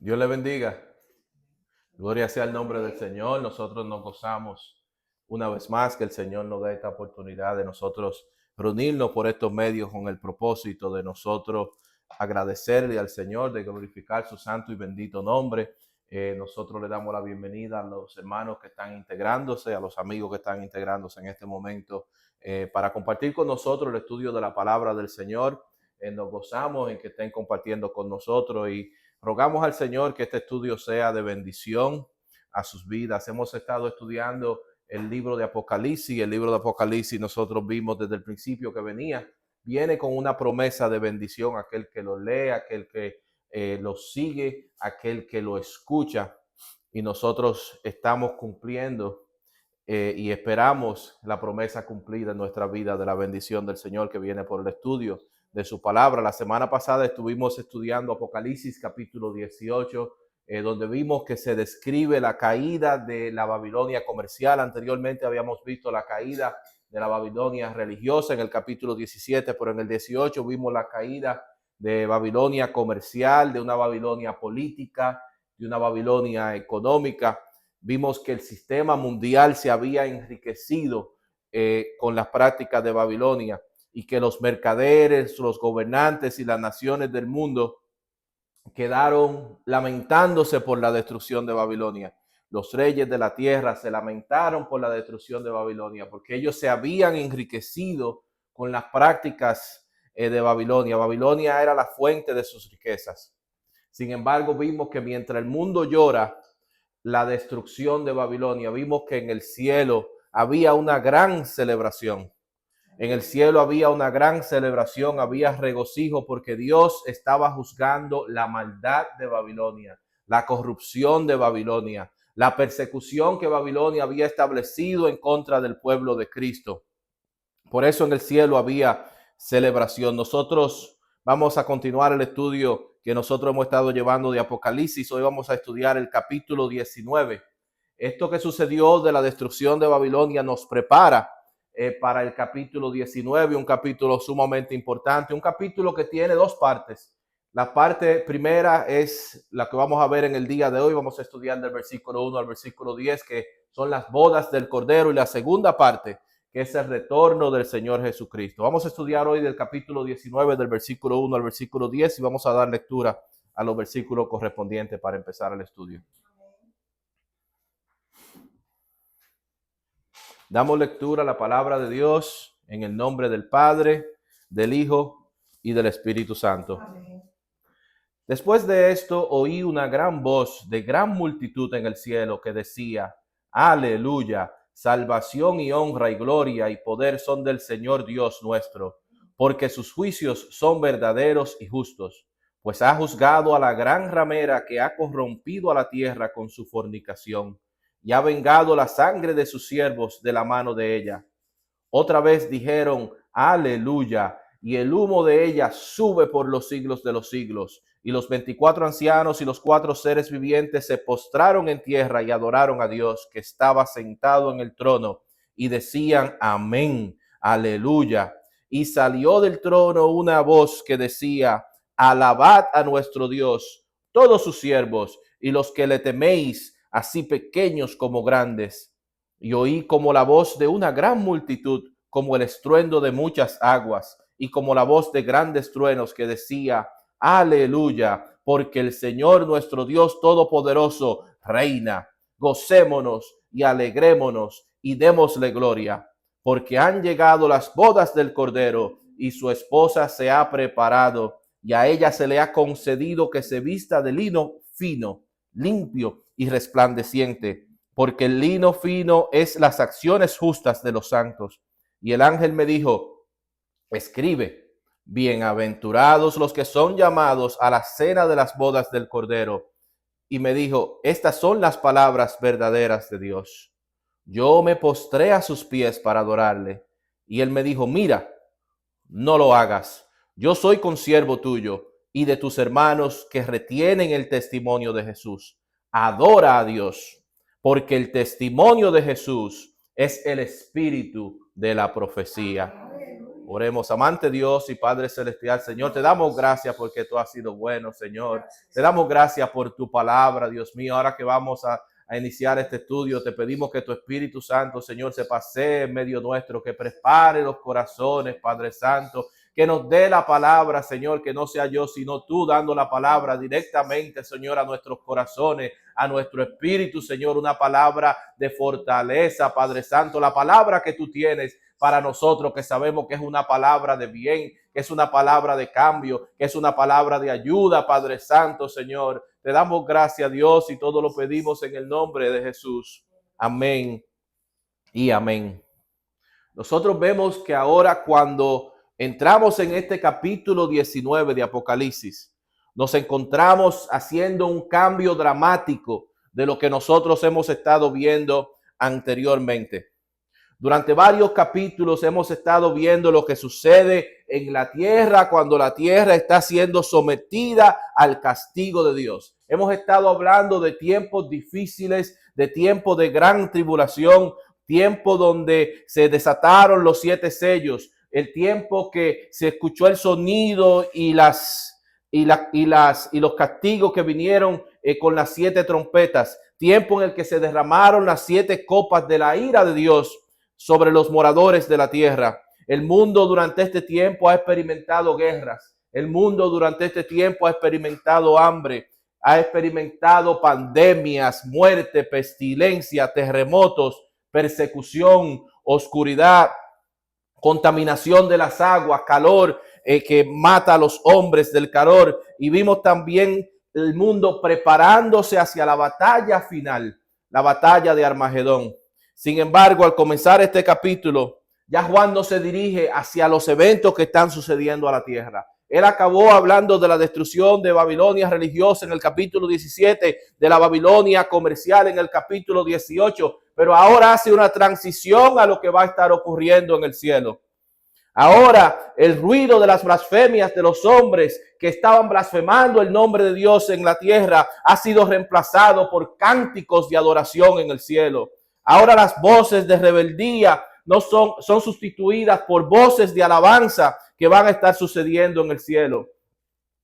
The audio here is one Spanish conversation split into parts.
Dios le bendiga. Gloria sea el nombre del Señor. Nosotros nos gozamos una vez más que el Señor nos da esta oportunidad de nosotros reunirnos por estos medios con el propósito de nosotros agradecerle al Señor, de glorificar su santo y bendito nombre. Nosotros le damos la bienvenida a los hermanos que están integrándose, a los amigos que están integrándose en este momento para compartir con nosotros el estudio de la palabra del Señor. Nos gozamos en que estén compartiendo con nosotros y rogamos al Señor que este estudio sea de bendición a sus vidas. Hemos estado estudiando el libro de Apocalipsis. El libro de Apocalipsis nosotros vimos desde el principio que viene con una promesa de bendición a aquel que lo lee, aquel que lo sigue, aquel que lo escucha. Y nosotros estamos cumpliendo y esperamos la promesa cumplida en nuestra vida de la bendición del Señor que viene por el estudio de su palabra. La semana pasada estuvimos estudiando Apocalipsis capítulo 18, donde vimos que se describe la caída de la Babilonia comercial. Anteriormente habíamos visto la caída de la Babilonia religiosa en el capítulo 17, pero en el 18 vimos la caída de Babilonia comercial, de una Babilonia política, de una Babilonia económica. Vimos que el sistema mundial se había enriquecido con las prácticas de Babilonia y que los mercaderes, los gobernantes y las naciones del mundo quedaron lamentándose por la destrucción de Babilonia. Los reyes de la tierra se lamentaron por la destrucción de Babilonia porque ellos se habían enriquecido con las prácticas de Babilonia. Babilonia era la fuente de sus riquezas. Sin embargo, vimos que mientras el mundo llora la destrucción de Babilonia, vimos que en el cielo había una gran celebración. En el cielo había una gran celebración, había regocijo porque Dios estaba juzgando la maldad de Babilonia, la corrupción de Babilonia, la persecución que Babilonia había establecido en contra del pueblo de Cristo. Por eso en el cielo había celebración. Nosotros vamos a continuar el estudio que nosotros hemos estado llevando de Apocalipsis. Hoy vamos a estudiar el capítulo 19. Esto que sucedió de la destrucción de Babilonia nos prepara para el capítulo 19, un capítulo sumamente importante, un capítulo que tiene dos partes. La parte primera es la que vamos a ver en el día de hoy. Vamos a estudiar del versículo 1 al versículo 10, que son las bodas del Cordero, y la segunda parte, que es el retorno del Señor Jesucristo. Vamos a estudiar hoy del capítulo 19, del versículo 1 al versículo 10, y vamos a dar lectura a los versículos correspondientes para empezar el estudio. Damos lectura a la palabra de Dios en el nombre del Padre, del Hijo y del Espíritu Santo. Amén. Después de esto oí una gran voz de gran multitud en el cielo que decía: Aleluya, salvación y honra y gloria y poder son del Señor Dios nuestro, porque sus juicios son verdaderos y justos, pues ha juzgado a la gran ramera que ha corrompido a la tierra con su fornicación, y ha vengado la sangre de sus siervos de la mano de ella. Otra vez dijeron: Aleluya, y el humo de ella sube por los siglos de los siglos. Y los 24 ancianos y los 4 seres vivientes se postraron en tierra y adoraron a Dios que estaba sentado en el trono, y decían: Amén, aleluya. Y salió del trono una voz que decía: Alabad a nuestro Dios, todos sus siervos, y los que le teméis, así pequeños como grandes. Y oí como la voz de una gran multitud, como el estruendo de muchas aguas, y como la voz de grandes truenos que decía: Aleluya, porque el Señor nuestro Dios Todopoderoso reina. Gocémonos y alegrémonos y démosle gloria, porque han llegado las bodas del Cordero y su esposa se ha preparado, y a ella se le ha concedido que se vista de lino fino, limpio y resplandeciente, porque el lino fino es las acciones justas de los santos. Y el ángel me dijo: escribe: bienaventurados los que son llamados a la cena de las bodas del Cordero. Y me dijo: estas son las palabras verdaderas de Dios. Yo me postré a sus pies para adorarle. Y él me dijo: mira, no lo hagas. Yo soy consiervo tuyo y de tus hermanos que retienen el testimonio de Jesús. Adora a Dios, porque el testimonio de Jesús es el espíritu de la profecía. Oremos. Amante Dios y Padre Celestial, Señor, te damos gracias porque tú has sido bueno, Señor. Te damos gracias por tu palabra, Dios mío. Ahora que vamos a iniciar este estudio, te pedimos que tu Espíritu Santo, Señor, se pasee en medio nuestro, que prepare los corazones, Padre Santo, que nos dé la palabra, Señor, que no sea yo, sino tú dando la palabra directamente, Señor, a nuestros corazones, a nuestro espíritu, Señor, una palabra de fortaleza, Padre Santo, la palabra que tú tienes para nosotros, que sabemos que es una palabra de bien, que es una palabra de cambio, que es una palabra de ayuda, Padre Santo, Señor. Te damos gracias, Dios, y todo lo pedimos en el nombre de Jesús. Amén y amén. Nosotros vemos que ahora cuando entramos en este capítulo 19 de Apocalipsis, nos encontramos haciendo un cambio dramático de lo que nosotros hemos estado viendo anteriormente. Durante varios capítulos hemos estado viendo lo que sucede en la tierra cuando la tierra está siendo sometida al castigo de Dios. Hemos estado hablando de tiempos difíciles, de tiempos de gran tribulación, tiempo donde se desataron los 7 sellos, el tiempo que se escuchó el sonido y los castigos que vinieron con las 7 trompetas, tiempo en el que se derramaron las 7 copas de la ira de Dios sobre los moradores de la tierra. El mundo durante este tiempo ha experimentado guerras. El mundo durante este tiempo ha experimentado hambre, ha experimentado pandemias, muerte, pestilencia, terremotos, persecución, oscuridad, contaminación de las aguas, calor que mata a los hombres del calor. Y vimos también el mundo preparándose hacia la batalla final, la batalla de Armagedón. Sin embargo, al comenzar este capítulo, ya Juan no se dirige hacia los eventos que están sucediendo a la tierra. Él acabó hablando de la destrucción de Babilonia religiosa en el capítulo 17, de la Babilonia comercial en el capítulo 18, pero ahora hace una transición a lo que va a estar ocurriendo en el cielo. Ahora el ruido de las blasfemias de los hombres que estaban blasfemando el nombre de Dios en la tierra ha sido reemplazado por cánticos de adoración en el cielo. Ahora las voces de rebeldía no son sustituidas por voces de alabanza que van a estar sucediendo en el cielo.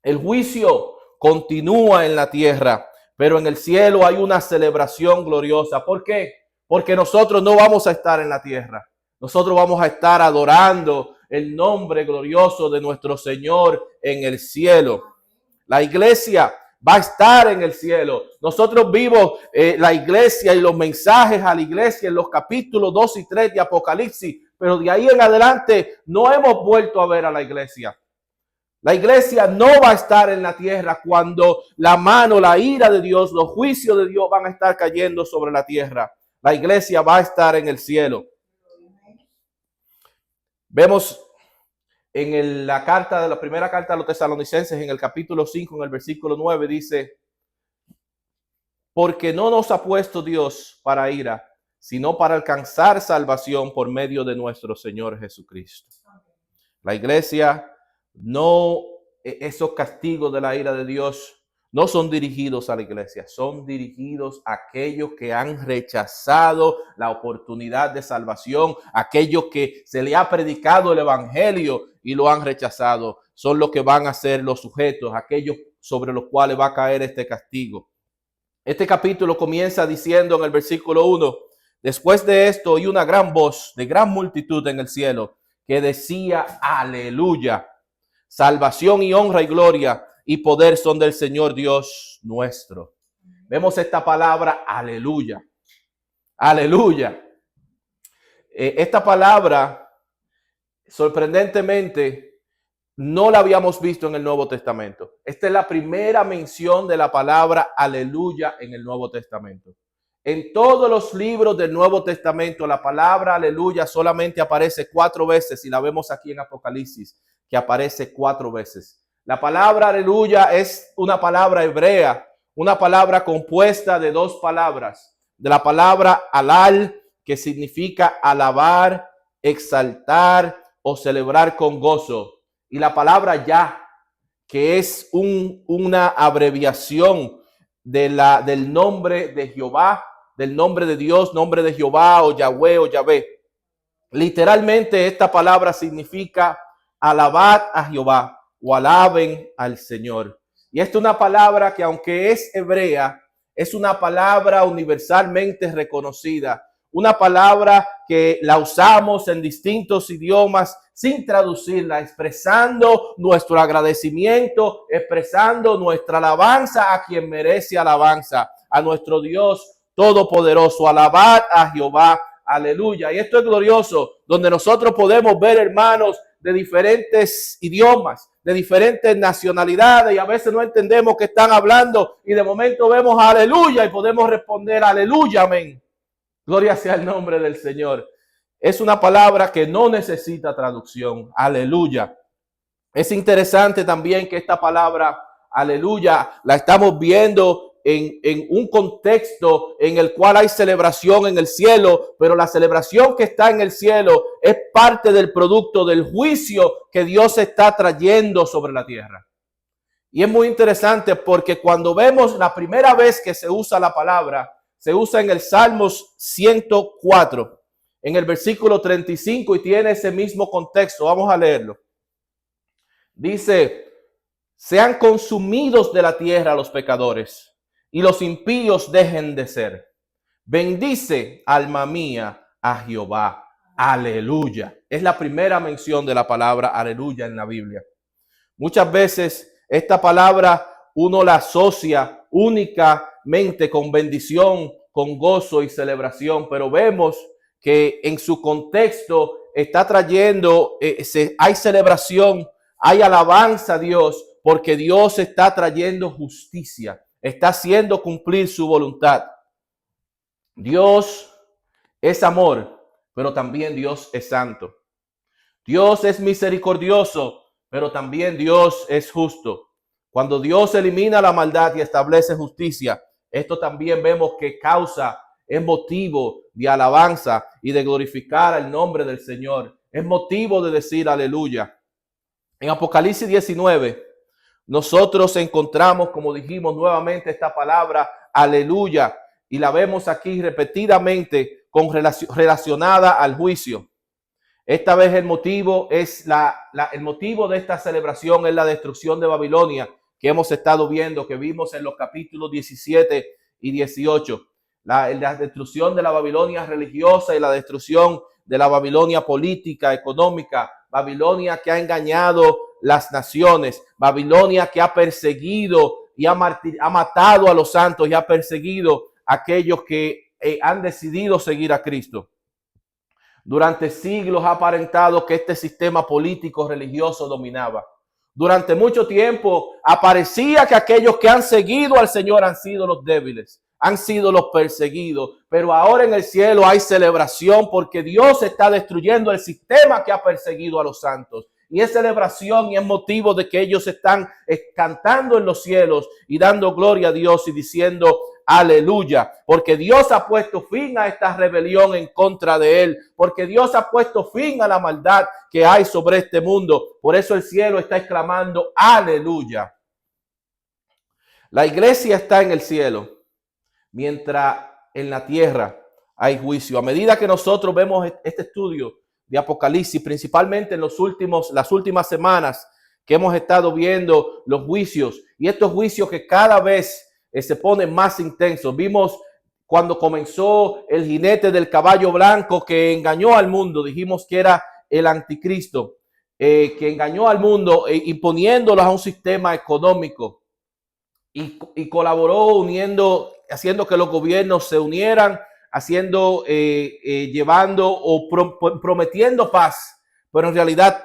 El juicio continúa en la tierra, pero en el cielo hay una celebración gloriosa. ¿Por qué? Porque nosotros no vamos a estar en la tierra. Nosotros vamos a estar adorando el nombre glorioso de nuestro Señor en el cielo. La iglesia va a estar en el cielo. Nosotros vimos la iglesia y los mensajes a la iglesia en los capítulos 2 y 3 de Apocalipsis, pero de ahí en adelante no hemos vuelto a ver a la iglesia. La iglesia no va a estar en la tierra cuando la mano, la ira de Dios, los juicios de Dios van a estar cayendo sobre la tierra. La iglesia va a estar en el cielo. Vemos en la primera carta a los tesalonicenses, en el capítulo 5, en el versículo 9, dice: porque no nos ha puesto Dios para ira, sino para alcanzar salvación por medio de nuestro Señor Jesucristo. La iglesia esos castigos de la ira de Dios no son dirigidos a la iglesia, son dirigidos a aquellos que han rechazado la oportunidad de salvación, aquellos que se le ha predicado el evangelio y lo han rechazado. Son los que van a ser los sujetos, aquellos sobre los cuales va a caer este castigo. Este capítulo comienza diciendo en el versículo 1: después de esto oí una gran voz de gran multitud en el cielo que decía: aleluya, salvación y honra y gloria y poder son del Señor Dios nuestro. Vemos esta palabra aleluya, aleluya. Esta palabra, sorprendentemente, no la habíamos visto en el Nuevo Testamento. Esta es la primera mención de la palabra aleluya en el Nuevo Testamento. En todos los libros del Nuevo Testamento, la palabra aleluya solamente aparece 4 veces, y la vemos aquí en Apocalipsis, que aparece 4 veces. La palabra aleluya es una palabra hebrea, una palabra compuesta de 2 palabras. De la palabra alal, que significa alabar, exaltar o celebrar con gozo. Y la palabra ya, que es una abreviación del nombre de Jehová, del nombre de Dios, nombre de Jehová o Yahweh o Yahvé. Literalmente esta palabra significa alabad a Jehová o alaben al Señor. Y esta es una palabra que, aunque es hebrea, es una palabra universalmente reconocida, una palabra que la usamos en distintos idiomas sin traducirla, expresando nuestro agradecimiento, expresando nuestra alabanza a quien merece alabanza, a nuestro Dios todopoderoso. Alabad a Jehová. Aleluya. Y esto es glorioso, donde nosotros podemos ver hermanos de diferentes idiomas, de diferentes nacionalidades, y a veces no entendemos qué están hablando, y de momento vemos aleluya y podemos responder aleluya, amén. Gloria sea el nombre del Señor. Es una palabra que no necesita traducción. Aleluya. Es interesante también que esta palabra, aleluya, la estamos viendo en un contexto en el cual hay celebración en el cielo, pero la celebración que está en el cielo es parte del producto del juicio que Dios está trayendo sobre la tierra. Y es muy interesante porque cuando vemos la primera vez que se usa la palabra, se usa en el Salmos 104, en el versículo 35, y tiene ese mismo contexto. Vamos a leerlo. Dice: sean consumidos de la tierra los pecadores, y los impíos dejen de ser. Bendice, alma mía, a Jehová. Aleluya. Es la primera mención de la palabra aleluya en la Biblia. Muchas veces esta palabra uno la asocia únicamente con bendición, con gozo y celebración, pero vemos que en su contexto está trayendo, hay celebración, hay alabanza a Dios, porque Dios está trayendo justicia, está haciendo cumplir su voluntad. Dios es amor, pero también Dios es santo. Dios es misericordioso, pero también Dios es justo. Cuando Dios elimina la maldad y establece justicia, esto también vemos que es motivo de alabanza y de glorificar el nombre del Señor. Es motivo de decir aleluya. En Apocalipsis 19, nosotros encontramos, como dijimos nuevamente, esta palabra aleluya, y la vemos aquí repetidamente relacionada al juicio. Esta vez el motivo es el motivo de esta celebración es la destrucción de Babilonia, que hemos estado viendo, que vimos en los capítulos 17 y 18. La destrucción de la Babilonia religiosa y la destrucción de la Babilonia política, económica, Babilonia que ha engañado las naciones, Babilonia que ha perseguido y ha matado a los santos y ha perseguido a aquellos que han decidido seguir a Cristo. Durante siglos ha aparentado que este sistema político religioso dominaba. Durante mucho tiempo aparecía que aquellos que han seguido al Señor han sido los débiles, han sido los perseguidos. Pero ahora en el cielo hay celebración porque Dios está destruyendo el sistema que ha perseguido a los santos. Y es celebración y es motivo de que ellos están cantando en los cielos y dando gloria a Dios y diciendo aleluya, porque Dios ha puesto fin a esta rebelión en contra de él, porque Dios ha puesto fin a la maldad que hay sobre este mundo. Por eso el cielo está exclamando aleluya. La iglesia está en el cielo, mientras en la tierra hay juicio. A medida que nosotros vemos este estudio de Apocalipsis, principalmente en las últimas semanas que hemos estado viendo los juicios, y estos juicios que cada vez se ponen más intensos. Vimos cuando comenzó el jinete del caballo blanco que engañó al mundo, dijimos que era el anticristo, que engañó al mundo imponiéndolos a un sistema económico y colaboró haciendo que los gobiernos se unieran, llevando o prometiendo paz, pero en realidad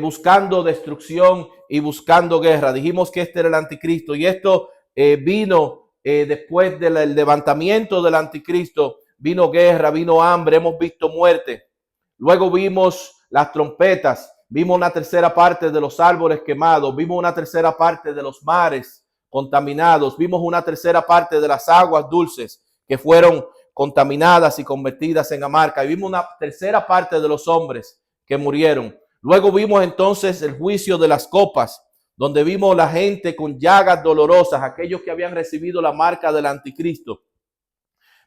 buscando destrucción y buscando guerra. Dijimos que este era el anticristo, y esto vino después del levantamiento del anticristo. Vino guerra, vino hambre, hemos visto muerte. Luego vimos las trompetas, vimos una tercera parte de los árboles quemados, vimos una tercera parte de los mares contaminados, vimos una tercera parte de las aguas dulces que fueron contaminadas y convertidas en amarga, y vimos una tercera parte de los hombres que murieron. Luego vimos entonces el juicio de las copas, donde vimos la gente con llagas dolorosas, aquellos que habían recibido la marca del anticristo.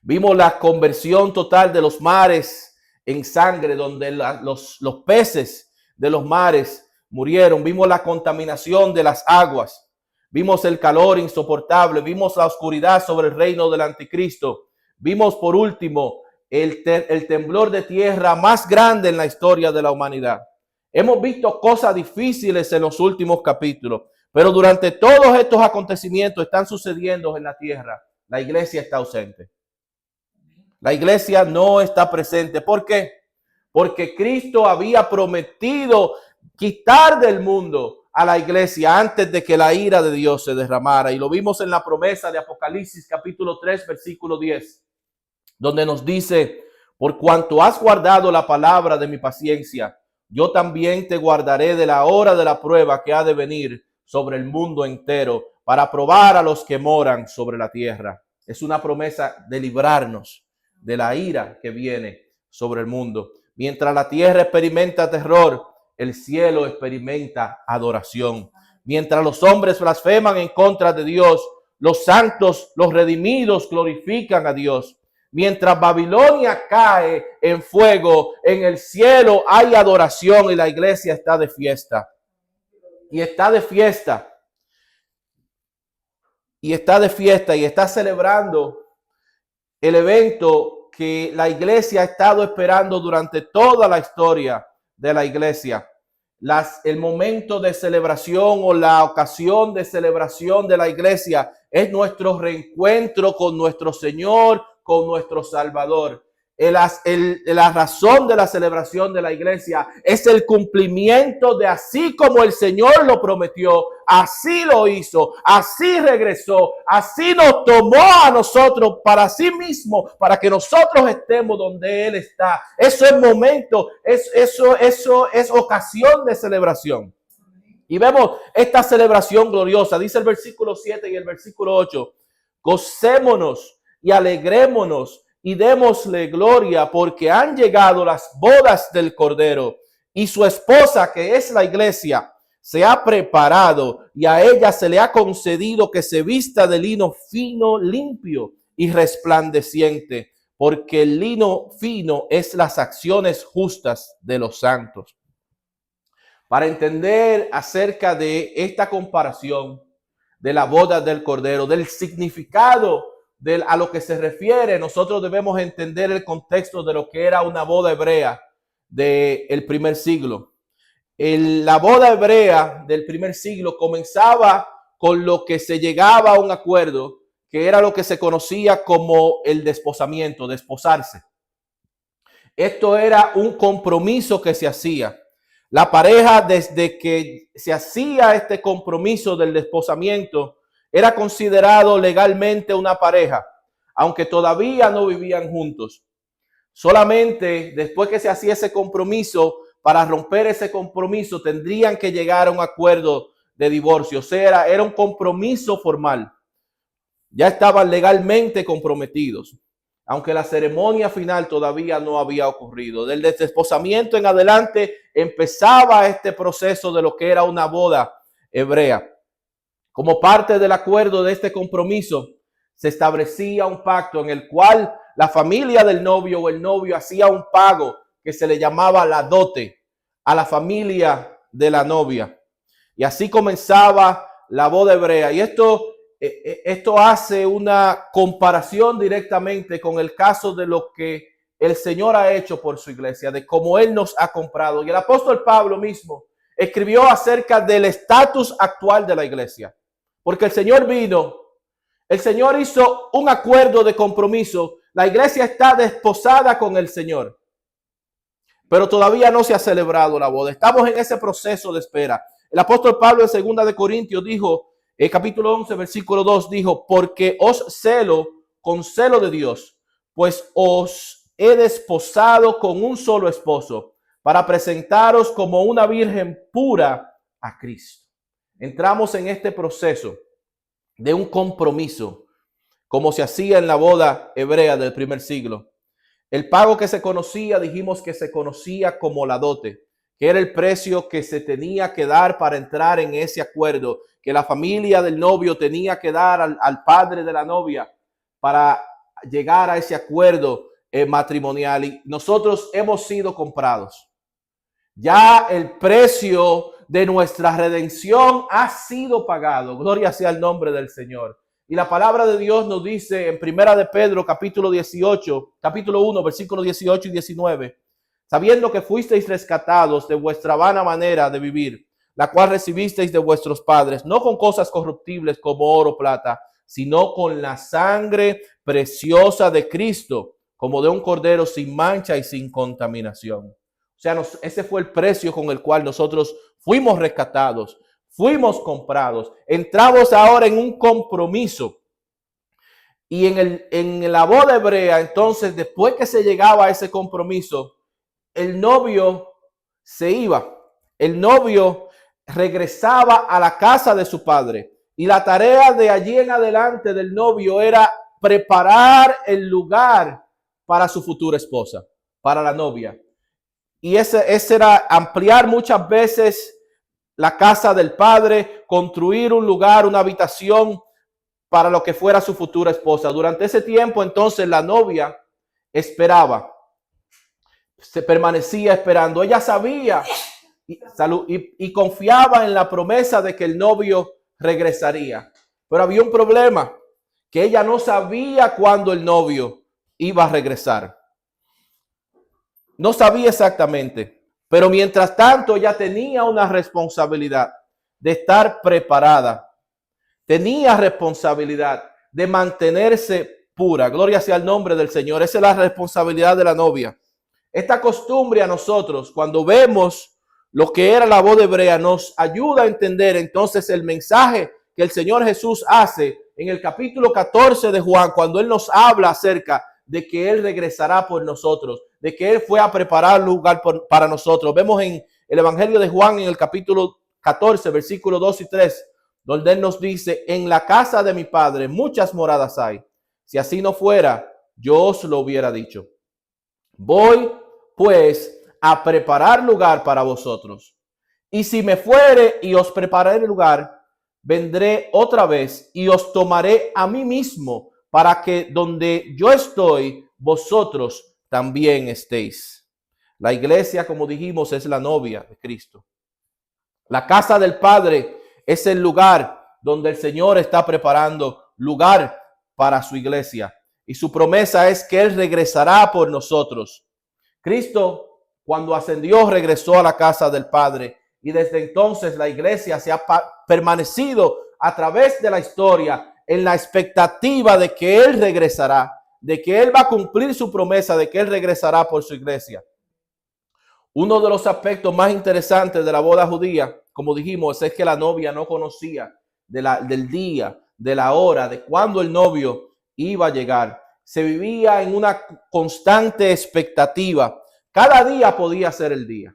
Vimos la conversión total de los mares en sangre, donde los peces de los mares murieron. Vimos la contaminación de las aguas. Vimos el calor insoportable. Vimos la oscuridad sobre el reino del anticristo. Vimos por último el temblor de tierra más grande en la historia de la humanidad. Hemos visto cosas difíciles en los últimos capítulos, pero durante todos estos acontecimientos están sucediendo en la tierra. La iglesia está ausente. La iglesia no está presente. ¿Por qué? Porque Cristo había prometido quitar del mundo a la iglesia antes de que la ira de Dios se derramara. Y lo vimos en la promesa de Apocalipsis capítulo 3, versículo 10, donde nos dice: por cuanto has guardado la palabra de mi paciencia, yo también te guardaré de la hora de la prueba que ha de venir sobre el mundo entero, para probar a los que moran sobre la tierra. Es una promesa de librarnos de la ira que viene sobre el mundo. Mientras la tierra experimenta terror, el cielo experimenta adoración. Mientras los hombres blasfeman en contra de Dios, los santos, los redimidos, glorifican a Dios. Mientras Babilonia cae en fuego, en el cielo hay adoración y la iglesia está de fiesta. Y está de fiesta. Y está de fiesta y está celebrando el evento que la iglesia ha estado esperando durante toda la historia de la iglesia. El momento de celebración o la ocasión de celebración de la iglesia es nuestro reencuentro con nuestro Señor, con nuestro Salvador. La razón de la celebración de la iglesia es el cumplimiento de así como el Señor lo prometió, así lo hizo, así regresó, así nos tomó a nosotros para sí mismo, para que nosotros estemos donde Él está. Eso es momento, eso es ocasión de celebración. Y vemos esta celebración gloriosa. Dice el versículo 7 y el versículo 8: gocémonos y alegrémonos y démosle gloria, porque han llegado las bodas del Cordero, y su esposa, que es la iglesia, se ha preparado, y a ella se le ha concedido que se vista de lino fino, limpio y resplandeciente, porque el lino fino es las acciones justas de los santos. Para entender acerca de esta comparación de la boda del Cordero, del significado a lo que se refiere, nosotros debemos entender el contexto de lo que era una boda hebrea del primer siglo. La boda hebrea del primer siglo comenzaba con lo que se llegaba a un acuerdo, que era lo que se conocía como el desposamiento, desposarse. Esto era un compromiso que se hacía. La pareja, desde que se hacía este compromiso del desposamiento, era considerado legalmente una pareja, aunque todavía no vivían juntos. Solamente después que se hacía ese compromiso, para romper ese compromiso, tendrían que llegar a un acuerdo de divorcio. O sea, era un compromiso formal. Ya estaban legalmente comprometidos, aunque la ceremonia final todavía no había ocurrido. Del desposamiento en adelante empezaba este proceso de lo que era una boda hebrea. Como parte del acuerdo de este compromiso, se establecía un pacto en el cual la familia del novio o el novio hacía un pago que se le llamaba la dote a la familia de la novia. Y así comenzaba la boda hebrea. Y esto hace una comparación directamente con el caso de lo que el Señor ha hecho por su iglesia, de cómo Él nos ha comprado. Y el apóstol Pablo mismo escribió acerca del estatus actual de la iglesia. Porque el Señor vino, el Señor hizo un acuerdo de compromiso. La iglesia está desposada con el Señor, pero todavía no se ha celebrado la boda. Estamos en ese proceso de espera. El apóstol Pablo en 2 de Corintios dijo, capítulo 11, versículo 2, dijo: porque os celo con celo de Dios, pues os he desposado con un solo esposo, para presentaros como una virgen pura a Cristo. Entramos en este proceso de un compromiso, como se hacía en la boda hebrea del primer siglo. El pago que se conocía, dijimos que se conocía como la dote, que era el precio que se tenía que dar para entrar en ese acuerdo, que la familia del novio tenía que dar al padre de la novia para llegar a ese acuerdo matrimonial y nosotros hemos sido comprados. Ya el precio de nuestra redención ha sido pagado. Gloria sea el nombre del Señor. Y la palabra de Dios nos dice en Primera de Pedro, capítulo 1, versículos 18 y 19, sabiendo que fuisteis rescatados de vuestra vana manera de vivir, la cual recibisteis de vuestros padres, no con cosas corruptibles como oro o plata, sino con la sangre preciosa de Cristo, como de un cordero sin mancha y sin contaminación. O sea, ese fue el precio con el cual nosotros fuimos rescatados, fuimos comprados. Entramos ahora en un compromiso. Y en la boda hebrea, entonces, después que se llegaba a ese compromiso, el novio se iba. El novio regresaba a la casa de su padre. Y la tarea de allí en adelante del novio era preparar el lugar para su futura esposa, para la novia. Y ese era ampliar muchas veces la casa del padre, construir un lugar, una habitación para lo que fuera su futura esposa. Durante ese tiempo, entonces, la novia esperaba, se permanecía esperando. Ella sabía y confiaba en la promesa de que el novio regresaría. Pero había un problema, que ella no sabía cuándo el novio iba a regresar. No sabía exactamente, pero mientras tanto ella tenía una responsabilidad de estar preparada. Tenía responsabilidad de mantenerse pura. Gloria sea el nombre del Señor. Esa es la responsabilidad de la novia. Esta costumbre a nosotros, cuando vemos lo que era la boda hebrea, nos ayuda a entender entonces el mensaje que el Señor Jesús hace en el capítulo 14 de Juan, cuando Él nos habla acerca de que Él regresará por nosotros, de que Él fue a preparar lugar para nosotros. Vemos en el Evangelio de Juan, en el capítulo 14, versículos 2 y 3, donde Él nos dice: en la casa de mi Padre muchas moradas hay. Si así no fuera, yo os lo hubiera dicho. Voy, pues, a preparar lugar para vosotros. Y si me fuere y os prepararé lugar, vendré otra vez y os tomaré a mí mismo, para que donde yo estoy, vosotros también estéis. La iglesia, como dijimos, es la novia de Cristo. La casa del Padre es el lugar donde el Señor está preparando lugar para su iglesia. Y su promesa es que Él regresará por nosotros. Cristo, cuando ascendió, regresó a la casa del Padre. Y desde entonces la iglesia se ha permanecido a través de la historia en la expectativa de que Él regresará, de que Él va a cumplir su promesa, de que Él regresará por su iglesia. Uno de los aspectos más interesantes de la boda judía, como dijimos, es que la novia no conocía del día, de la hora, de cuándo el novio iba a llegar. Se vivía en una constante expectativa. Cada día podía ser el día.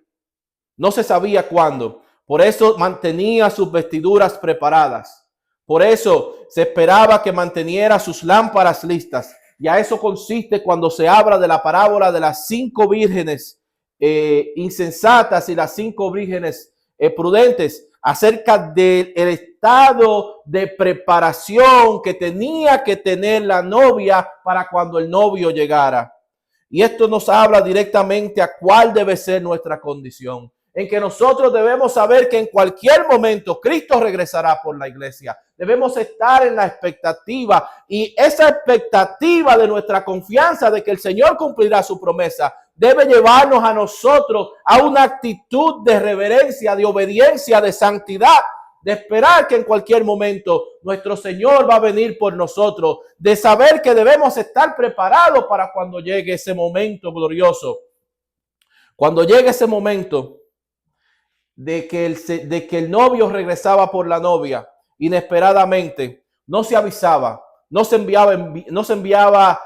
No se sabía cuándo. Por eso mantenía sus vestiduras preparadas. Por eso se esperaba que manteniera sus lámparas listas. Y a eso consiste cuando se habla de la parábola de las 5 vírgenes insensatas y las 5 vírgenes prudentes, acerca del estado de preparación que tenía que tener la novia para cuando el novio llegara. Y esto nos habla directamente a cuál debe ser nuestra condición, en que nosotros debemos saber que en cualquier momento Cristo regresará por la iglesia. Debemos estar en la expectativa, y esa expectativa de nuestra confianza de que el Señor cumplirá su promesa debe llevarnos a nosotros a una actitud de reverencia, de obediencia, de santidad, de esperar que en cualquier momento nuestro Señor va a venir por nosotros, de saber que debemos estar preparados para cuando llegue ese momento glorioso. Cuando llegue ese momento de que el novio regresaba por la novia inesperadamente, no se avisaba, no se enviaba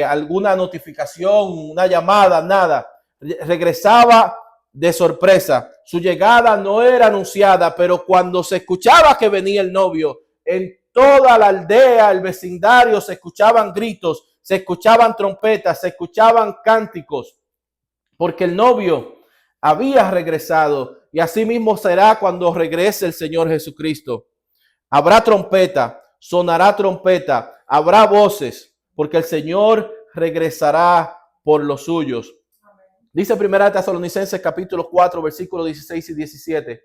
alguna notificación, una llamada, nada. Regresaba de sorpresa. Su llegada no era anunciada, pero cuando se escuchaba que venía el novio, en toda la aldea, el vecindario, se escuchaban gritos, se escuchaban trompetas, se escuchaban cánticos, porque el novio había regresado. Y así mismo será cuando regrese el Señor Jesucristo. Habrá trompeta, sonará trompeta, habrá voces, porque el Señor regresará por los suyos. Dice 1 Tesalonicenses capítulo 4, versículos 16 y 17.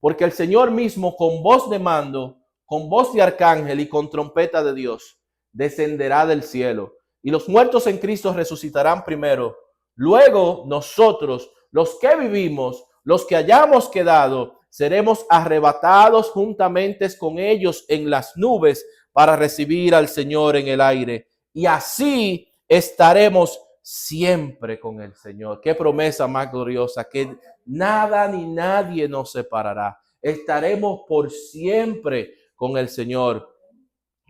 Porque el Señor mismo con voz de mando, con voz de arcángel y con trompeta de Dios, descenderá del cielo. Y los muertos en Cristo resucitarán primero. Luego nosotros, los que vivimos, los que hayamos quedado, seremos arrebatados juntamente con ellos en las nubes para recibir al Señor en el aire. Y así estaremos siempre con el Señor. Qué promesa más gloriosa, que nada ni nadie nos separará. Estaremos por siempre con el Señor.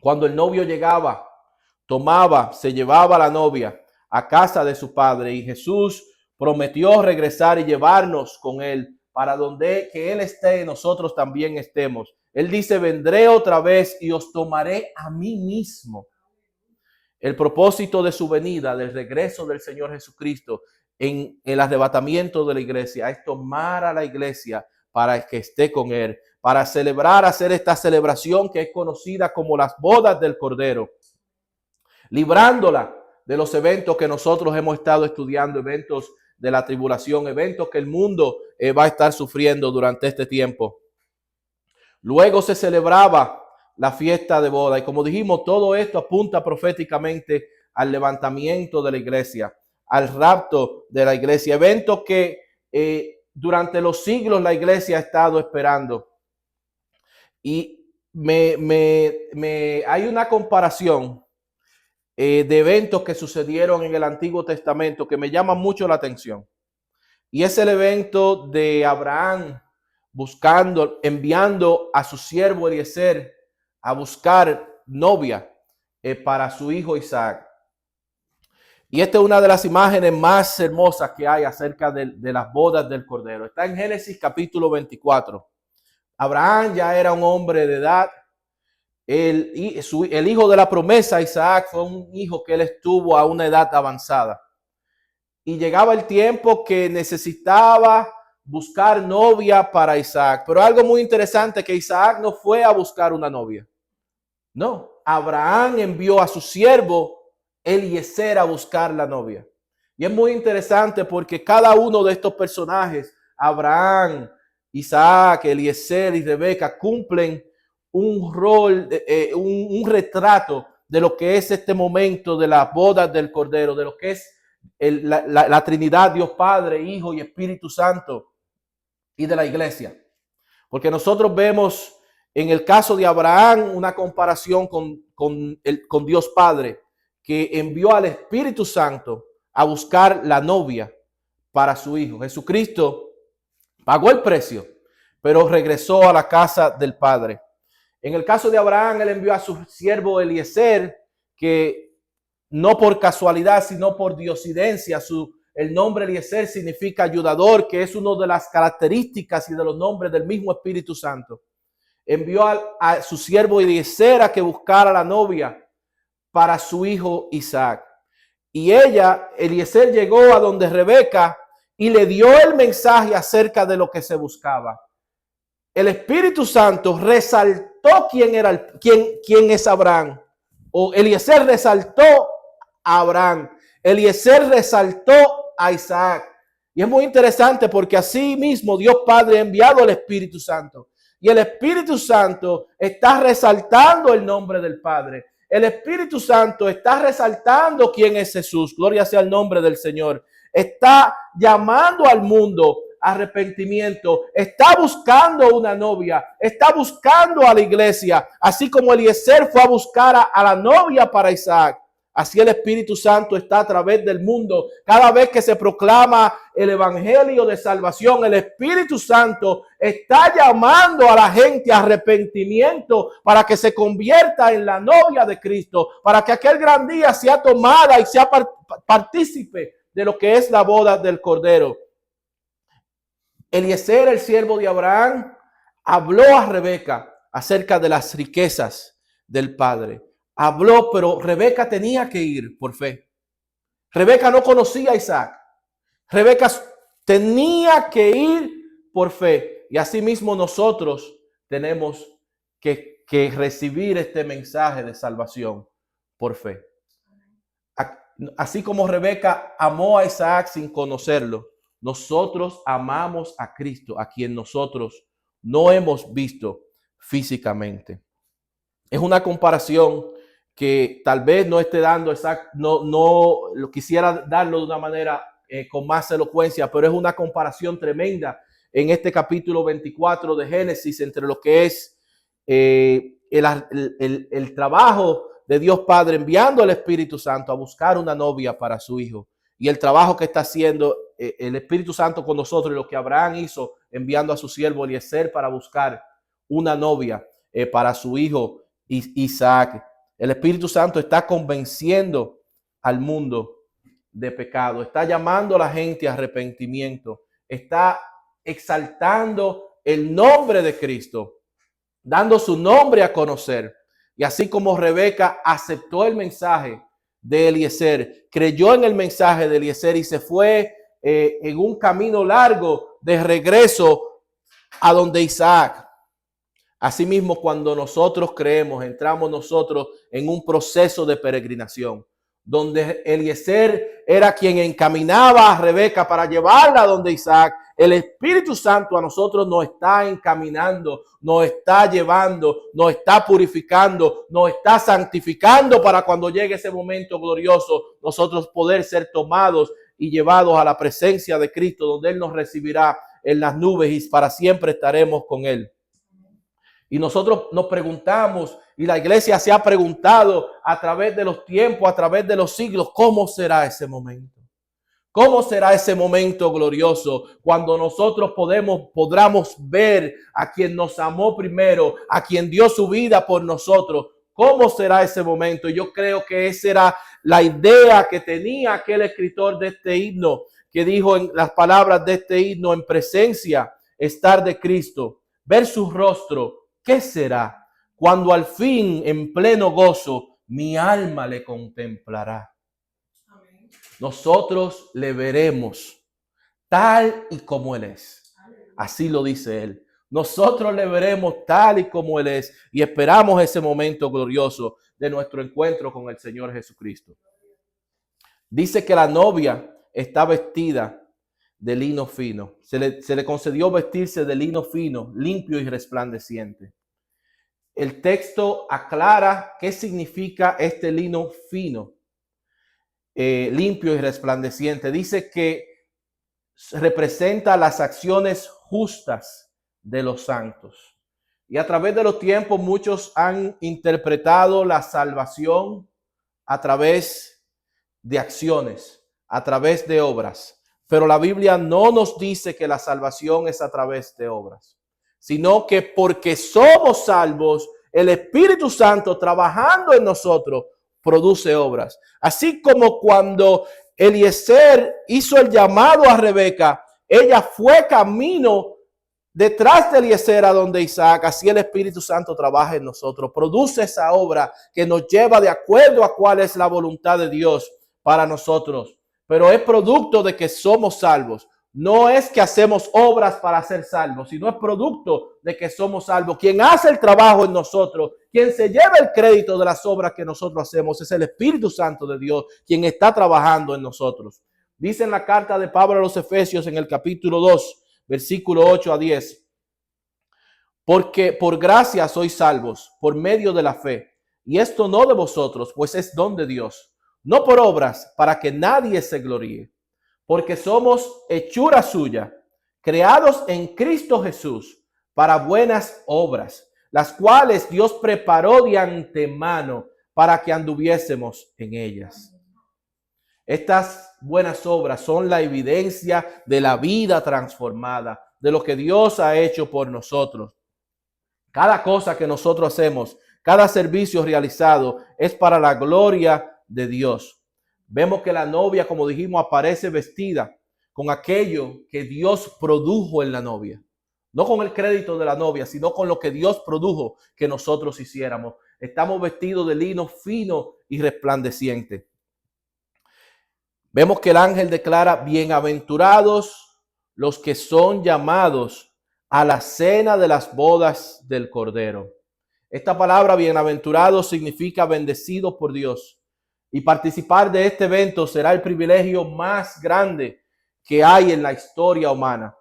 Cuando el novio llegaba, se llevaba a la novia a casa de su padre, y Jesús prometió regresar y llevarnos con él para donde que él esté, nosotros también estemos. Él dice: vendré otra vez y os tomaré a mí mismo. El propósito de su venida, del regreso del Señor Jesucristo en el arrebatamiento de la iglesia, es tomar a la iglesia para que esté con él, para celebrar, hacer esta celebración que es conocida como las bodas del Cordero, librándola de los eventos que nosotros hemos estado estudiando, eventos de la tribulación, eventos que el mundo va a estar sufriendo durante este tiempo. Luego se celebraba la fiesta de boda, y como dijimos, todo esto apunta proféticamente al levantamiento de la iglesia, al rapto de la iglesia, eventos que durante los siglos la iglesia ha estado esperando. Y hay una comparación de eventos que sucedieron en el Antiguo Testamento que me llama mucho la atención, y es el evento de Abraham enviando a su siervo Eliezer a buscar novia para su hijo Isaac. Y esta es una de las imágenes más hermosas que hay acerca de las bodas del Cordero. Está en Génesis capítulo 24. Abraham ya era un hombre de edad. El hijo de la promesa, Isaac, fue un hijo que él estuvo a una edad avanzada. Y llegaba el tiempo que necesitaba buscar novia para Isaac. Pero algo muy interesante, que Isaac no fue a buscar una novia. No, Abraham envió a su siervo Eliezer a buscar la novia. Y es muy interesante porque cada uno de estos personajes, Abraham, Isaac, Eliezer y Rebeca, cumplen un rol, un retrato de lo que es este momento de las bodas del Cordero, de lo que es la Trinidad, Dios Padre, Hijo y Espíritu Santo, y de la iglesia. Porque nosotros vemos en el caso de Abraham una comparación con Dios Padre, que envió al Espíritu Santo a buscar la novia para su hijo. Jesucristo pagó el precio, pero regresó a la casa del Padre. En el caso de Abraham, él envió a su siervo Eliezer, que no por casualidad, sino por diosidencia, el nombre Eliezer significa ayudador, que es una de las características y de los nombres del mismo Espíritu Santo. Envió a su siervo Eliezer a que buscara la novia para su hijo Isaac. Y Eliezer, llegó a donde Rebeca y le dio el mensaje acerca de lo que se buscaba. El Espíritu Santo resaltó quién es Abraham. O Eliezer resaltó a Abraham. Eliezer resaltó a Isaac. Y es muy interesante porque así mismo Dios Padre ha enviado al Espíritu Santo. Y el Espíritu Santo está resaltando el nombre del Padre. El Espíritu Santo está resaltando quién es Jesús. Gloria sea el nombre del Señor. Está llamando al mundo a arrepentimiento. Está buscando una novia. Está buscando a la iglesia. Así como Eliezer fue a buscar a la novia para Isaac. Así el Espíritu Santo está a través del mundo. Cada vez que se proclama el evangelio de salvación, el Espíritu Santo está llamando a la gente a arrepentimiento para que se convierta en la novia de Cristo, para que aquel gran día sea tomada y sea partícipe de lo que es la boda del Cordero. Eliezer, el siervo de Abraham, habló a Rebeca acerca de las riquezas del Padre. Habló, pero Rebeca tenía que ir por fe. Rebeca no conocía a Isaac. Rebeca tenía que ir por fe. Y asimismo nosotros tenemos que recibir este mensaje de salvación por fe. Así como Rebeca amó a Isaac sin conocerlo, nosotros amamos a Cristo, a quien nosotros no hemos visto físicamente. Es una comparación que tal vez no esté dando no lo quisiera darlo de una manera con más elocuencia, pero es una comparación tremenda en este capítulo 24 de Génesis entre lo que es el trabajo de Dios Padre enviando al Espíritu Santo a buscar una novia para su hijo y el trabajo que está haciendo el Espíritu Santo con nosotros y lo que Abraham hizo enviando a su siervo Eliezer para buscar una novia para su hijo Isaac. El Espíritu Santo está convenciendo al mundo de pecado, está llamando a la gente a arrepentimiento, está exaltando el nombre de Cristo, dando su nombre a conocer. Y así como Rebeca aceptó el mensaje de Eliezer, creyó en el mensaje de Eliezer y se fue en un camino largo de regreso a donde Isaac. Asimismo, cuando nosotros creemos, entramos nosotros en un proceso de peregrinación, donde Eliezer era quien encaminaba a Rebeca para llevarla a donde Isaac. El Espíritu Santo a nosotros nos está encaminando, nos está llevando, nos está purificando, nos está santificando para cuando llegue ese momento glorioso, nosotros poder ser tomados y llevados a la presencia de Cristo, donde Él nos recibirá en las nubes y para siempre estaremos con Él. Y nosotros nos preguntamos, y la iglesia se ha preguntado a través de los tiempos, a través de los siglos, ¿cómo será ese momento? ¿Cómo será ese momento glorioso cuando nosotros podamos ver a quien nos amó primero, a quien dio su vida por nosotros? ¿Cómo será ese momento? Yo creo que esa era la idea que tenía aquel escritor de este himno, que dijo en las palabras de este himno: en presencia estar de Cristo, ver su rostro. ¿Qué será cuando al fin en pleno gozo mi alma le contemplará? Amén. Nosotros le veremos tal y como Él es. Así lo dice Él. Nosotros le veremos tal y como Él es y esperamos ese momento glorioso de nuestro encuentro con el Señor Jesucristo. Dice que la novia está vestida de lino fino. Se le concedió vestirse de lino fino, limpio y resplandeciente. El texto aclara qué significa este lino fino, limpio y resplandeciente. Dice que representa las acciones justas de los santos. Y a través de los tiempos muchos han interpretado la salvación a través de acciones, a través de obras. Pero la Biblia no nos dice que la salvación es a través de obras, sino que porque somos salvos, el Espíritu Santo trabajando en nosotros produce obras. Así como cuando Eliezer hizo el llamado a Rebeca, ella fue camino detrás de Eliezer a donde Isaac. Así el Espíritu Santo trabaja en nosotros, produce esa obra que nos lleva de acuerdo a cuál es la voluntad de Dios para nosotros. Pero es producto de que somos salvos. No es que hacemos obras para ser salvos, sino es producto de que somos salvos. Quien hace el trabajo en nosotros, quien se lleva el crédito de las obras que nosotros hacemos, es el Espíritu Santo de Dios, quien está trabajando en nosotros. Dice en la carta de Pablo a los Efesios en el capítulo 2, versículo 8 a 10. Porque por gracia sois salvos, por medio de la fe. Y esto no de vosotros, pues es don de Dios. No por obras, para que nadie se gloríe. Porque somos hechura suya, creados en Cristo Jesús para buenas obras, las cuales Dios preparó de antemano para que anduviésemos en ellas. Estas buenas obras son la evidencia de la vida transformada, de lo que Dios ha hecho por nosotros. Cada cosa que nosotros hacemos, cada servicio realizado es para la gloria de Dios. Vemos que la novia, como dijimos, aparece vestida con aquello que Dios produjo en la novia. No con el crédito de la novia, sino con lo que Dios produjo que nosotros hiciéramos. Estamos vestidos de lino fino y resplandeciente. Vemos que el ángel declara: bienaventurados los que son llamados a la cena de las bodas del Cordero. Esta palabra bienaventurado significa bendecido por Dios. Y participar de este evento será el privilegio más grande que hay en la historia humana.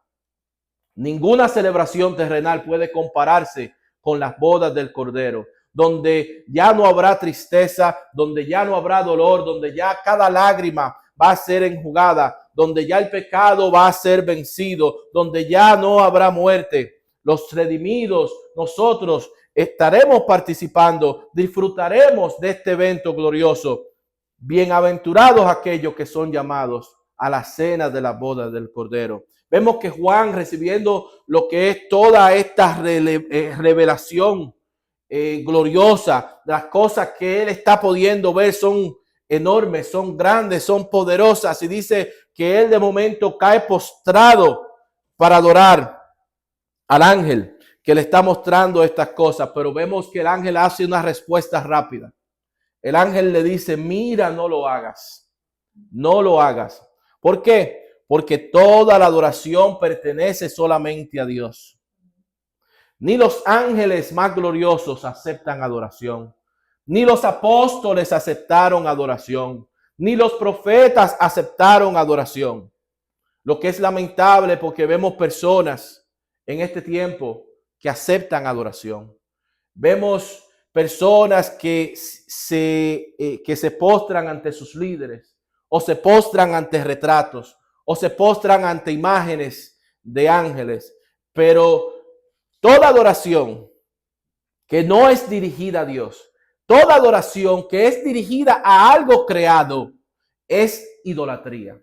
Ninguna celebración terrenal puede compararse con las bodas del Cordero, donde ya no habrá tristeza, donde ya no habrá dolor, donde ya cada lágrima va a ser enjugada, donde ya el pecado va a ser vencido, donde ya no habrá muerte. Los redimidos, nosotros estaremos participando, disfrutaremos de este evento glorioso. Bienaventurados aquellos que son llamados a la cena de la boda del Cordero. Vemos que Juan, recibiendo lo que es toda esta revelación gloriosa, las cosas que él está pudiendo ver son enormes, son grandes, son poderosas, y dice que él de momento cae postrado para adorar al ángel que le está mostrando estas cosas, pero vemos que el ángel hace una respuesta rápida. El ángel le dice: mira, no lo hagas, no lo hagas. ¿Por qué? Porque toda la adoración pertenece solamente a Dios. Ni los ángeles más gloriosos aceptan adoración, ni los apóstoles aceptaron adoración, ni los profetas aceptaron adoración. Lo que es lamentable, porque vemos personas en este tiempo que aceptan adoración. Vemos personas que se postran ante sus líderes, o se postran ante retratos, o se postran ante imágenes de ángeles. Pero toda adoración que no es dirigida a Dios, toda adoración que es dirigida a algo creado, es idolatría.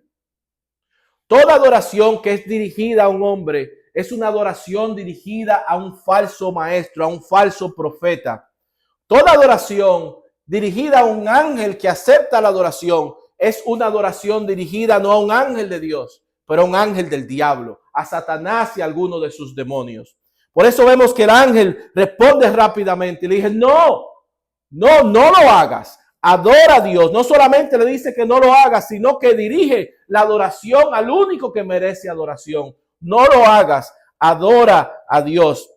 Toda adoración que es dirigida a un hombre es una adoración dirigida a un falso maestro, a un falso profeta. Toda adoración dirigida a un ángel que acepta la adoración es una adoración dirigida no a un ángel de Dios, pero a un ángel del diablo, a Satanás y a alguno de sus demonios. Por eso vemos que el ángel responde rápidamente y le dice: no lo hagas. Adora a Dios. No solamente le dice que no lo hagas, sino que dirige la adoración al único que merece adoración. No lo hagas, adora a Dios.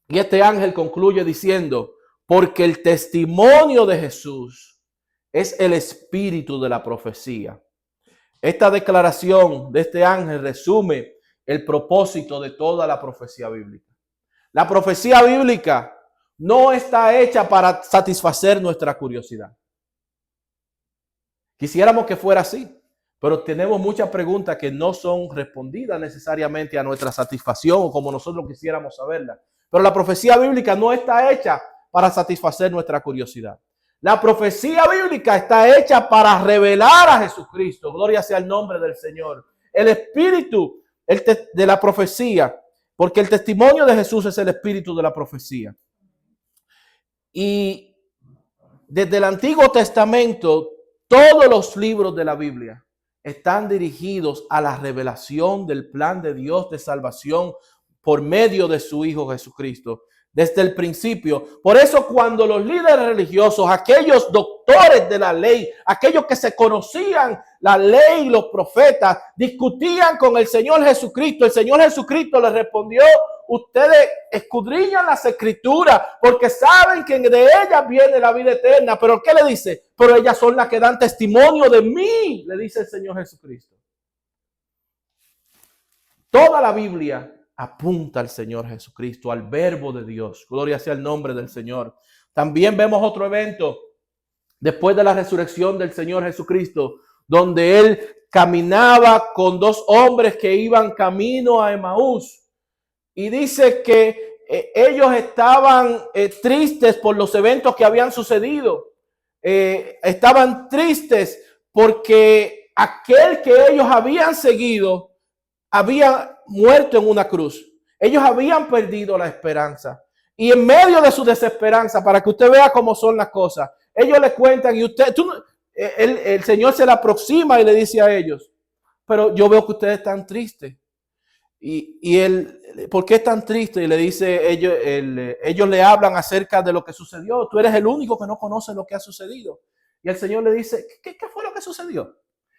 Y este ángel concluye diciendo: porque el testimonio de Jesús es el espíritu de la profecía. Esta declaración de este ángel resume el propósito de toda la profecía bíblica. La profecía bíblica no está hecha para satisfacer nuestra curiosidad. Quisiéramos que fuera así, pero tenemos muchas preguntas que no son respondidas necesariamente a nuestra satisfacción o como nosotros quisiéramos saberla. Pero la profecía bíblica no está hecha para satisfacer nuestra curiosidad. La profecía bíblica está hecha para revelar a Jesucristo. Gloria sea el nombre del Señor. El espíritu de la profecía, porque el testimonio de Jesús es el espíritu de la profecía. Y desde el Antiguo Testamento, todos los libros de la Biblia están dirigidos a la revelación del plan de Dios de salvación por medio de su Hijo Jesucristo. Desde el principio. Por eso cuando los líderes religiosos, aquellos doctores de la ley, aquellos que se conocían la ley y los profetas, discutían con el Señor Jesucristo, el Señor Jesucristo les respondió: ustedes escudriñan las escrituras porque saben que de ellas viene la vida eterna. Pero ¿qué le dice? Pero ellas son las que dan testimonio de mí, le dice el Señor Jesucristo. Toda la Biblia apunta al Señor Jesucristo, al verbo de Dios. Gloria sea el nombre del Señor. También vemos otro evento después de la resurrección del Señor Jesucristo, donde él caminaba con dos hombres que iban camino a Emaús. Y dice que ellos estaban tristes por los eventos que habían sucedido. Estaban tristes porque aquel que ellos habían seguido había muerto en una cruz. Ellos habían perdido la esperanza. Y en medio de su desesperanza, para que usted vea cómo son las cosas, ellos le cuentan y el Señor se le aproxima y le dice a ellos: pero yo veo que ustedes están tristes. Y él, ¿por qué están tristes? Y le dice, ellos le hablan acerca de lo que sucedió. Tú eres el único que no conoce lo que ha sucedido. Y el Señor le dice: ¿qué fue lo que sucedió?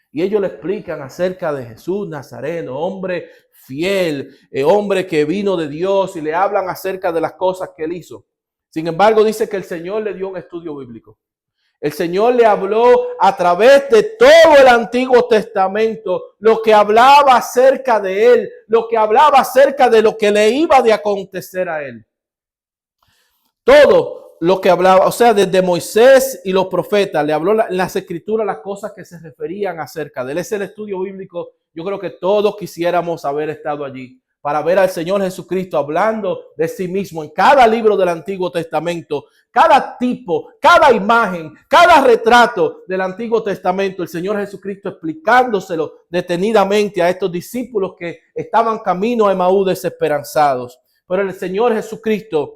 Y ellos le explican acerca de Jesús Nazareno, hombre fiel, hombre que vino de Dios, y le hablan acerca de las cosas que él hizo. Sin embargo, dice que el Señor le dio un estudio bíblico. El Señor le habló a través de todo el Antiguo Testamento, lo que hablaba acerca de él, lo que hablaba acerca de lo que le iba de acontecer a él. Todo lo que hablaba, o sea, desde Moisés y los profetas, le habló en las escrituras las cosas que se referían acerca de él. Es el estudio bíblico. Yo creo que todos quisiéramos haber estado allí para ver al Señor Jesucristo hablando de sí mismo en cada libro del Antiguo Testamento, cada tipo, cada imagen, cada retrato del Antiguo Testamento, el Señor Jesucristo explicándoselo detenidamente a estos discípulos que estaban camino a Emaús desesperanzados. Pero el Señor Jesucristo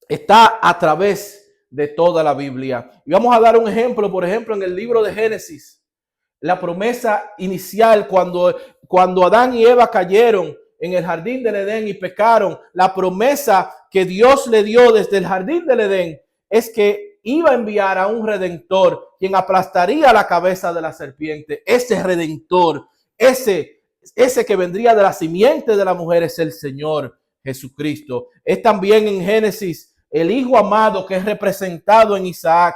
está a través de toda la Biblia. Y vamos a dar un ejemplo, por ejemplo, en el libro de Génesis, la promesa inicial cuando Adán y Eva cayeron en el jardín del Edén y pecaron, la promesa que Dios le dio desde el jardín del Edén es que iba a enviar a un redentor quien aplastaría la cabeza de la serpiente. Ese redentor, ese que vendría de la simiente de la mujer es el Señor Jesucristo. Es también en Génesis el Hijo amado que es representado en Isaac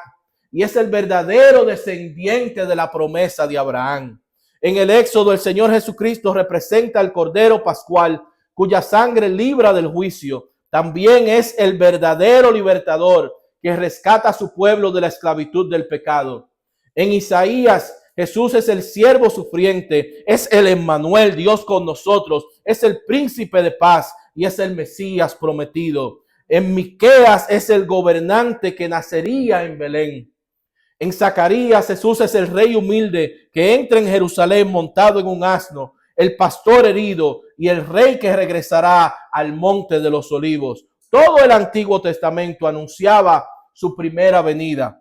y es el verdadero descendiente de la promesa de Abraham. En el Éxodo, el Señor Jesucristo representa al Cordero Pascual, cuya sangre libra del juicio. También es el verdadero libertador que rescata a su pueblo de la esclavitud del pecado. En Isaías, Jesús es el siervo sufriente, es el Emmanuel, Dios con nosotros, es el príncipe de paz y es el Mesías prometido. En Miqueas es el gobernante que nacería en Belén. En Zacarías, Jesús es el rey humilde que entra en Jerusalén montado en un asno, el pastor herido y el rey que regresará al monte de los olivos. Todo el Antiguo Testamento anunciaba su primera venida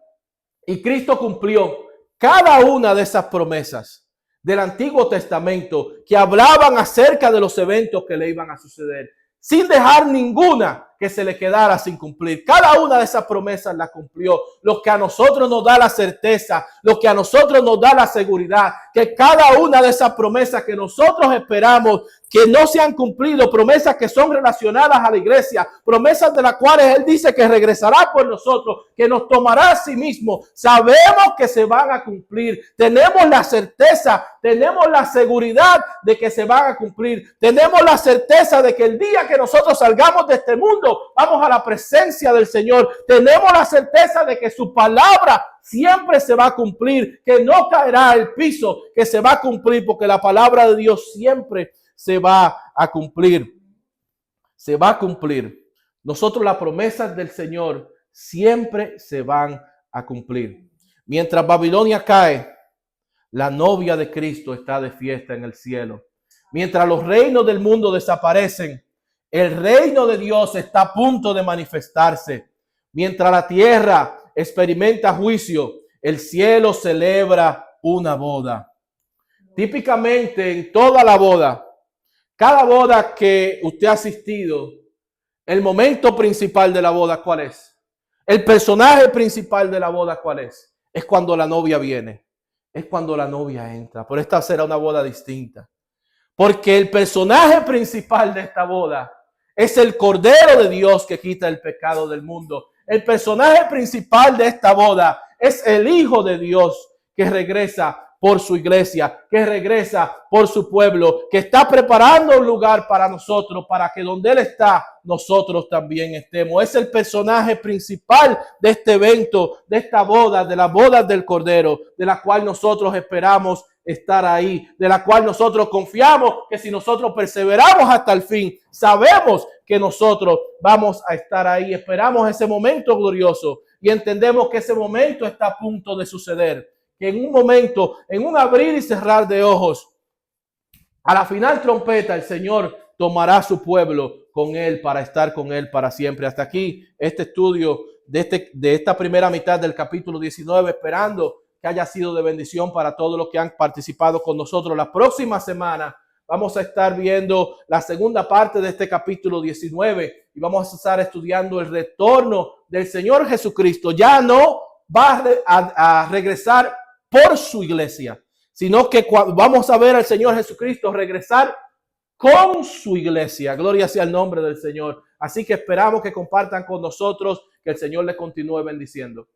y Cristo cumplió cada una de esas promesas del Antiguo Testamento que hablaban acerca de los eventos que le iban a suceder, sin dejar ninguna que se le quedara sin cumplir. Cada una de esas promesas la cumplió, lo que a nosotros nos da la certeza, lo que a nosotros nos da la seguridad, que cada una de esas promesas que nosotros esperamos que no se han cumplido, promesas que son relacionadas a la iglesia, promesas de las cuales Él dice que regresará por nosotros, que nos tomará a sí mismo, sabemos que se van a cumplir, tenemos la certeza, tenemos la seguridad de que se van a cumplir, tenemos la certeza de que el día que nosotros salgamos de este mundo, vamos a la presencia del Señor, tenemos la certeza de que su palabra siempre se va a cumplir, que no caerá al piso, que se va a cumplir, porque la palabra de Dios siempre se va a cumplir. Se va a cumplir. Nosotros las promesas del Señor siempre se van a cumplir. Mientras Babilonia cae, la novia de Cristo está de fiesta en el cielo. Mientras los reinos del mundo desaparecen, el reino de Dios está a punto de manifestarse. Mientras la tierra experimenta juicio, el cielo celebra una boda. Típicamente en toda la boda, cada boda que usted ha asistido, el momento principal de la boda, ¿cuál es? El personaje principal de la boda, ¿cuál es? Es cuando la novia viene, es cuando la novia entra. Pero esta será una boda distinta, porque el personaje principal de esta boda es el Cordero de Dios que quita el pecado del mundo. El personaje principal de esta boda es el Hijo de Dios que regresa por su iglesia, que regresa por su pueblo, que está preparando un lugar para nosotros, para que donde Él está, nosotros también estemos. Es el personaje principal de este evento, de esta boda, de las bodas del Cordero, de la cual nosotros esperamos estar ahí, de la cual nosotros confiamos que si nosotros perseveramos hasta el fin, sabemos que nosotros vamos a estar ahí. Esperamos ese momento glorioso y entendemos que ese momento está a punto de suceder. Que en un momento, en un abrir y cerrar de ojos, a la final trompeta, el Señor tomará a su pueblo con Él para estar con Él para siempre. Hasta aquí este estudio de esta primera mitad del capítulo 19, esperando que haya sido de bendición para todos los que han participado con nosotros. La próxima semana vamos a estar viendo la segunda parte de este capítulo 19 y vamos a estar estudiando el retorno del Señor Jesucristo. Ya no va a regresar por su iglesia, sino que vamos a ver al Señor Jesucristo regresar con su iglesia. Gloria sea el nombre del Señor. Así que esperamos que compartan con nosotros, que el Señor les continúe bendiciendo.